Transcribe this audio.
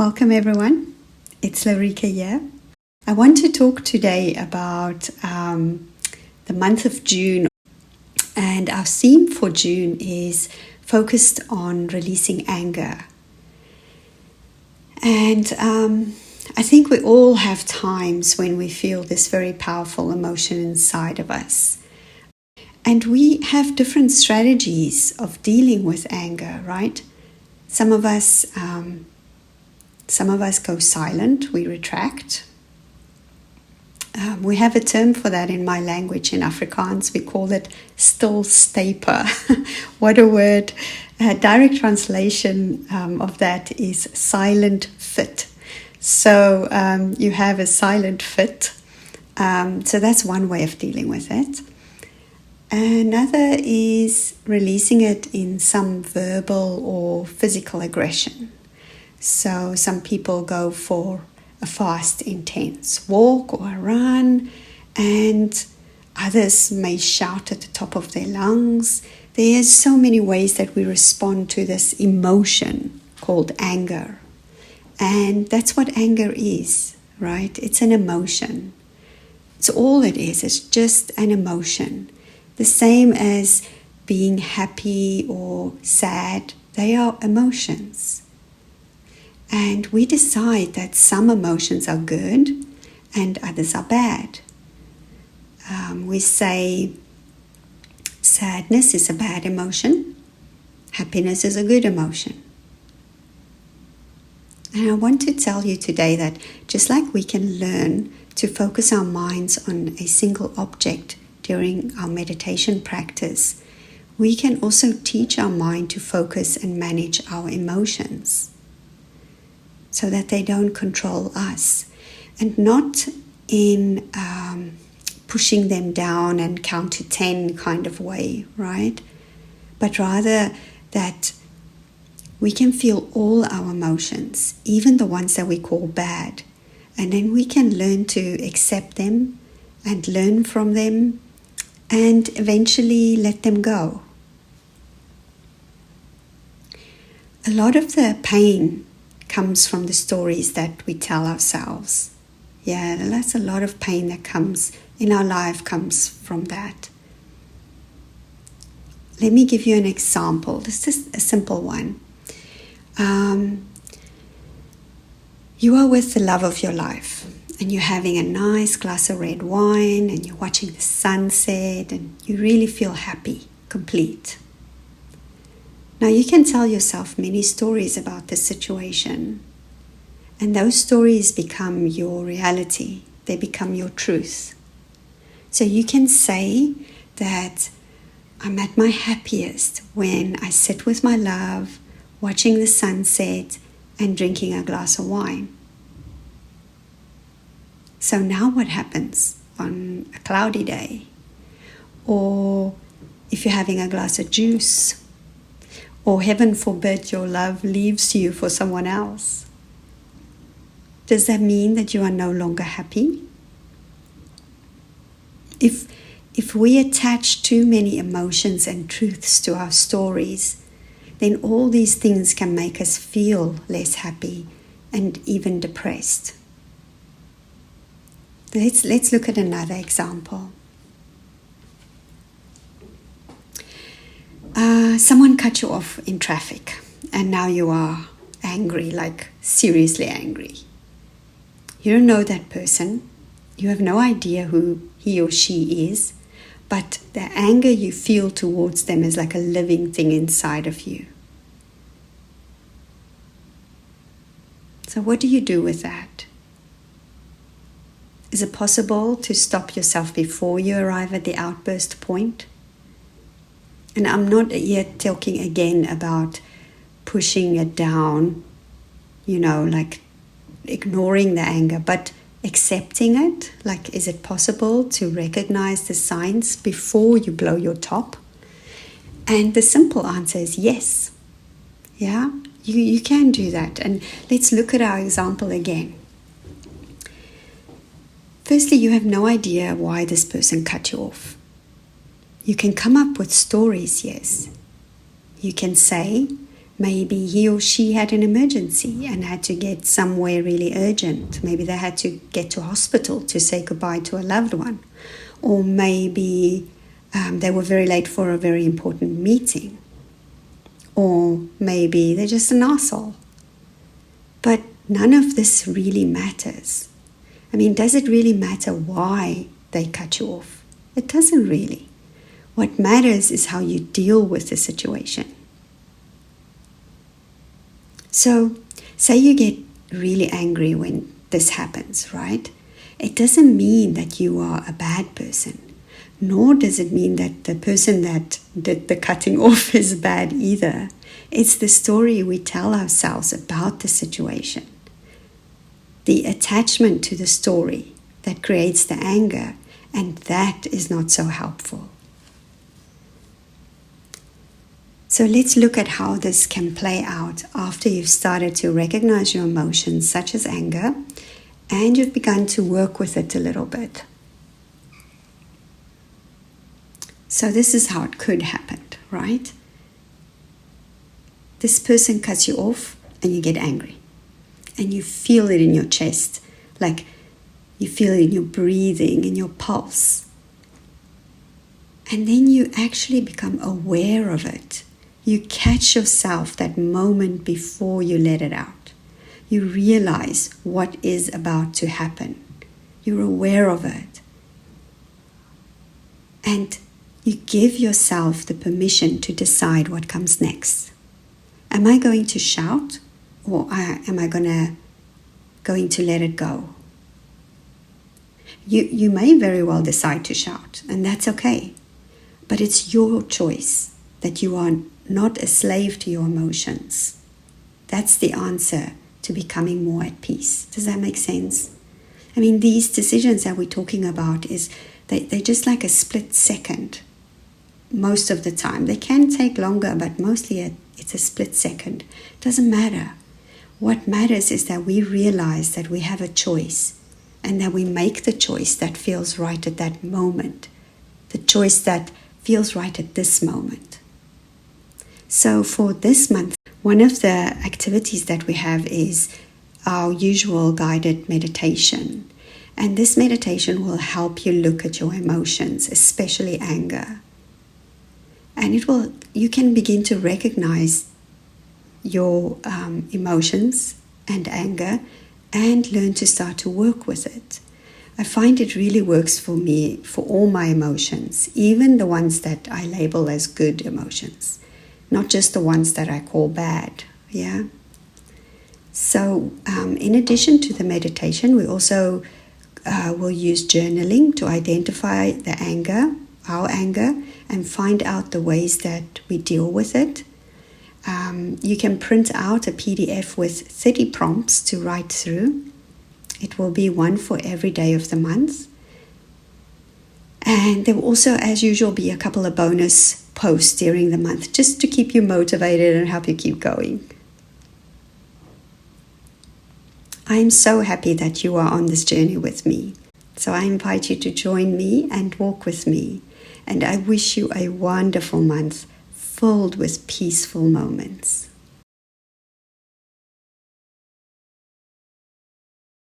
Welcome everyone, it's Lorika here. I want to talk today about the month of June, and our theme for June is focused on releasing anger. And I think we all have times when we feel this very powerful emotion inside of us. And we have different strategies of dealing with anger, right? Some of us go silent, we retract. We have a term for that in my language, in Afrikaans. We call it stilstaper. What a word. Direct translation of that is silent fit. So you have a silent fit. So that's one way of dealing with it. Another is releasing it in some verbal or physical aggression. So some people go for a fast, intense walk or a run, and others may shout at the top of their lungs. There's so many ways that we respond to this emotion called anger. And that's what anger is, right? It's an emotion. It's all it is. It's just an emotion. The same as being happy or sad. They are emotions. And we decide that some emotions are good and others are bad. We say sadness is a bad emotion, happiness is a good emotion. And I want to tell you today that just like we can learn to focus our minds on a single object during our meditation practice, we can also teach our mind to focus and manage our emotions, so that they don't control us, and not in pushing them down and count to 10 kind of way, right? But rather that we can feel all our emotions, even the ones that we call bad, and then we can learn to accept them and learn from them and eventually let them go. A lot of the pain comes from the stories that we tell ourselves. Yeah, that's a lot of pain that comes in our life comes from that. Let me give you an example. This is a simple one. You are with the love of your life and you're having a nice glass of red wine and you're watching the sunset and you really feel happy, complete. Now you can tell yourself many stories about this situation, and those stories become your reality. They become your truth. So you can say that I'm at my happiest when I sit with my love, watching the sunset and drinking a glass of wine. So now what happens on a cloudy day? Or if you're having a glass of juice, or heaven forbid your love leaves you for someone else. Does that mean that you are no longer happy? If we attach too many emotions and truths to our stories, then all these things can make us feel less happy and even depressed. Let's look at another example. Someone cut you off in traffic and now you are angry, like seriously angry. You don't know that person. You have no idea who he or she is, but the anger you feel towards them is like a living thing inside of you. So what do you do with that? Is it possible to stop yourself before you arrive at the outburst point? And I'm not yet talking again about pushing it down, like ignoring the anger, but accepting it. Like, is it possible to recognize the signs before you blow your top? And the simple answer is yes. Yeah, you can do that. And let's look at our example again. Firstly, you have no idea why this person cut you off. You can come up with stories, yes. You can say, Maybe he or she had an emergency and had to get somewhere really urgent. Maybe they had to get to hospital to say goodbye to a loved one. Or maybe they were very late for a very important meeting. Or maybe they're just an asshole. But none of this really matters. I mean, does it really matter why they cut you off? It doesn't really. What matters is how you deal with the situation. So, say you get really angry when this happens, right? It doesn't mean that you are a bad person, nor does it mean that the person that did the cutting off is bad either. It's the story we tell ourselves about the situation. The attachment to the story that creates the anger, and that is not so helpful. So let's look at how this can play out after you've started to recognize your emotions, such as anger, and you've begun to work with it a little bit. So this is how it could happen, right? This person cuts you off and you get angry. And you feel it in your chest, like you feel it in your breathing, in your pulse. And then you actually become aware of it. You catch yourself that moment before you let it out. You realize what is about to happen. You're aware of it. And you give yourself the permission to decide what comes next. Am I going to shout, or am I going to let it go? You may very well decide to shout, and that's okay. But it's your choice, that you are not a slave to your emotions. That's the answer to becoming more at peace. Does that make sense? I mean, these decisions that we're talking about, they're just like a split second. Most of the time. They can take longer, but mostly it's a split second. It doesn't matter. What matters is that we realize that we have a choice, and that we make the choice that feels right at that moment. The choice that feels right at this moment. So for this month, one of the activities that we have is our usual guided meditation. And this meditation will help you look at your emotions, especially anger. And you can begin to recognize your emotions and anger and learn to start to work with it. I find it really works for me for all my emotions, even the ones that I label as good emotions, not just the ones that I call bad. Yeah. So in addition to the meditation, we also will use journaling to identify the anger, our anger, and find out the ways that we deal with it. You can print out a PDF with 30 prompts to write through. It will be one for every day of the month. And there will also, as usual, be a couple of bonus posts during the month, just to keep you motivated and help you keep going. I'm so happy that you are on this journey with me. So I invite you to join me and walk with me. And I wish you a wonderful month filled with peaceful moments.